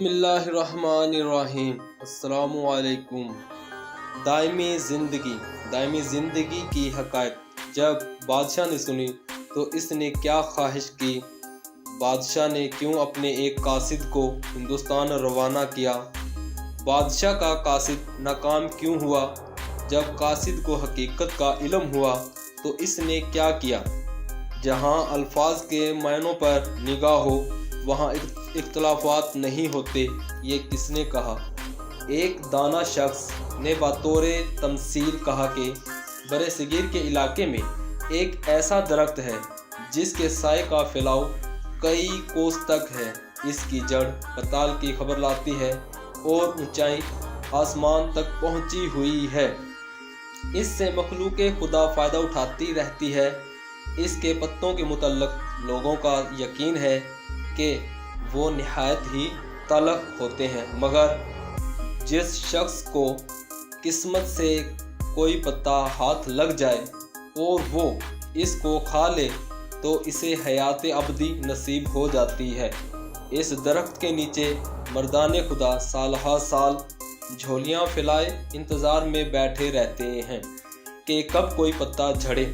بسم اللہ الرحمن الرحیم۔ السلام علیکم۔ دائمی زندگی کی حقائق جب بادشاہ نے سنی تو اس نے کیا خواہش کی؟ بادشاہ نے کیوں اپنے ایک قاصد کو ہندوستان روانہ کیا؟ بادشاہ کا قاصد ناکام کیوں ہوا؟ جب قاصد کو حقیقت کا علم ہوا تو اس نے کیا کیا؟ جہاں الفاظ کے معنوں پر نگاہ ہو وہاں اختلافات نہیں ہوتے، یہ کس نے کہا؟ ایک دانا شخص نے بطور تمثیل کہا کہ برصغیر کے علاقے میں ایک ایسا درخت ہے جس کے سائے کا پھیلاؤ کئی کوس تک ہے، اس کی جڑ پتال کی خبر لاتی ہے اور اونچائی آسمان تک پہنچی ہوئی ہے، اس سے مخلوق خدا فائدہ اٹھاتی رہتی ہے۔ اس کے پتوں کے متعلق لوگوں کا یقین ہے کہ وہ نہایت ہی تلخ ہوتے ہیں، مگر جس شخص کو قسمت سے کوئی پتا ہاتھ لگ جائے اور وہ اس کو کھا لے تو اسے حیات ابدی نصیب ہو جاتی ہے۔ اس درخت کے نیچے مردان خدا سال ہر سال جھولیاں پھیلائے انتظار میں بیٹھے رہتے ہیں کہ کب کوئی پتا جھڑے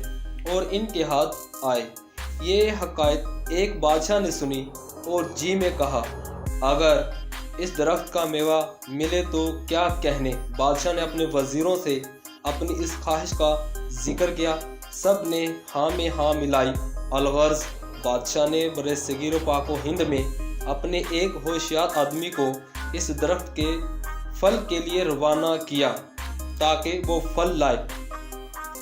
اور ان کے ہاتھ آئے۔ یہ حقائق ایک بادشاہ نے سنی اور جی میں کہا، اگر اس درخت کا میوہ ملے تو کیا کہنے۔ بادشاہ نے اپنے وزیروں سے اپنی اس خواہش کا ذکر کیا، سب نے ہاں میں ہاں ملائی۔ الغرض بادشاہ نے برصغیر و پاک و ہند میں اپنے ایک ہوشیار آدمی کو اس درخت کے پھل کے لیے روانہ کیا تاکہ وہ پھل لائے۔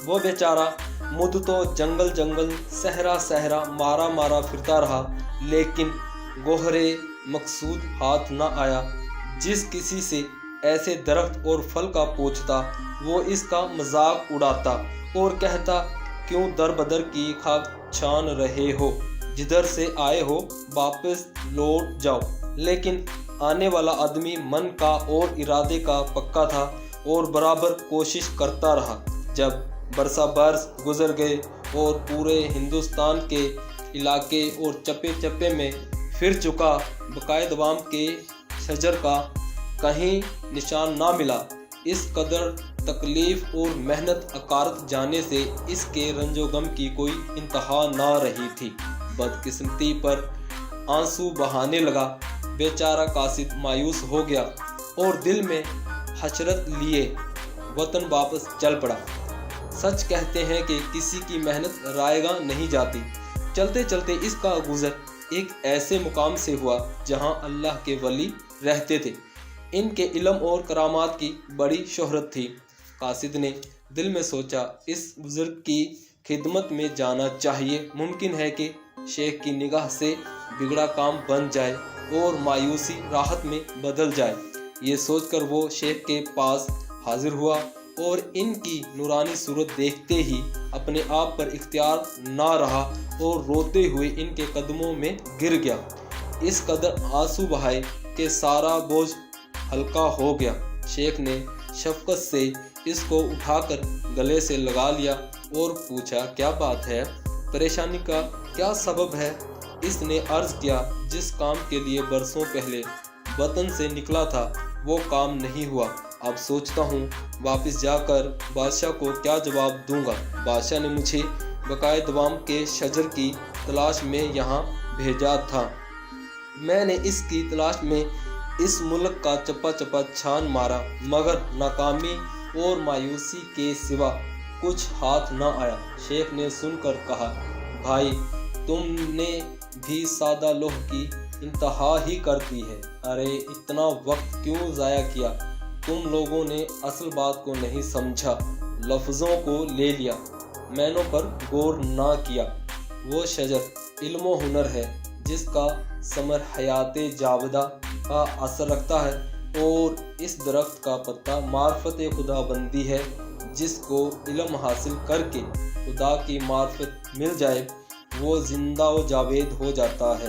وہ بیچارہ مدتوں جنگل صحرا مارا پھرتا رہا، لیکن گوہرے مقصود ہاتھ نہ آیا۔ جس کسی سے ایسے درخت اور پھل کا پوچھتا وہ اس کا مذاق اڑاتا اور کہتا، کیوں در بدر کی خاک چھان رہے ہو، جدھر سے آئے ہو واپس لوٹ جاؤ۔ لیکن آنے والا آدمی من کا اور ارادے کا پکا تھا اور برابر کوشش کرتا رہا۔ جب برس گزر گئے اور پورے ہندوستان کے علاقے اور چپے میں پھر چکا، بقائے دوام کے شجر کا کہیں نشان نہ ملا۔ اس قدر تکلیف اور محنت اکارت جانے سے اس کے رنج و غم کی کوئی انتہا نہ رہی تھی۔ بدقسمتی پر آنسو بہانے لگا۔ بیچارہ قاصد مایوس ہو گیا اور دل میں حسرت لیے وطن واپس چل پڑا۔ سچ کہتے ہیں کہ کسی کی محنت رائیگاں نہیں جاتی۔ چلتے چلتے اس کا گزر ایک ایسے مقام سے ہوا جہاں اللہ کے ولی رہتے تھے۔ ان کے علم اور کرامات کی بڑی شہرت تھی۔ قاصد نے دل میں سوچا، اس بزرگ کی خدمت میں جانا چاہیے، ممکن ہے کہ شیخ کی نگاہ سے بگڑا کام بن جائے اور مایوسی راحت میں بدل جائے۔ یہ سوچ کر وہ شیخ کے پاس حاضر ہوا اور ان کی نورانی صورت دیکھتے ہی اپنے آپ پر اختیار نہ رہا اور روتے ہوئے ان کے قدموں میں گر گیا۔ اس قدر آنسو بہائے کہ سارا بوجھ ہلکا ہو گیا۔ شیخ نے شفقت سے اس کو اٹھا کر گلے سے لگا لیا اور پوچھا، کیا بات ہے؟ پریشانی کا کیا سبب ہے؟ اس نے عرض کیا، جس کام کے لیے برسوں پہلے وطن سے نکلا تھا وہ کام نہیں ہوا۔ اب سوچتا ہوں واپس جا کر بادشاہ کو کیا جواب دوں گا۔ بادشاہ نے مجھے بقائے دوام کے شجر کی تلاش میں یہاں بھیجا تھا۔ میں نے اس کی تلاش میں اس ملک کا چپا چھان مارا، مگر ناکامی اور مایوسی کے سوا کچھ ہاتھ نہ آیا۔ شیخ نے سن کر کہا، بھائی تم نے بھی سادہ لوح کی انتہا ہی کر دی ہے۔ ارے اتنا وقت کیوں ضائع کیا؟ تم لوگوں نے اصل بات کو نہیں سمجھا، لفظوں کو لے لیا، معنوں پر غور نہ کیا۔ وہ شجر علم و ہنر ہے جس کا ثمر حیات جاودہ کا اثر رکھتا ہے، اور اس درخت کا پتا معرفت خدا بندی ہے۔ جس کو علم حاصل کر کے خدا کی معرفت مل جائے وہ زندہ و جاوید ہو جاتا ہے۔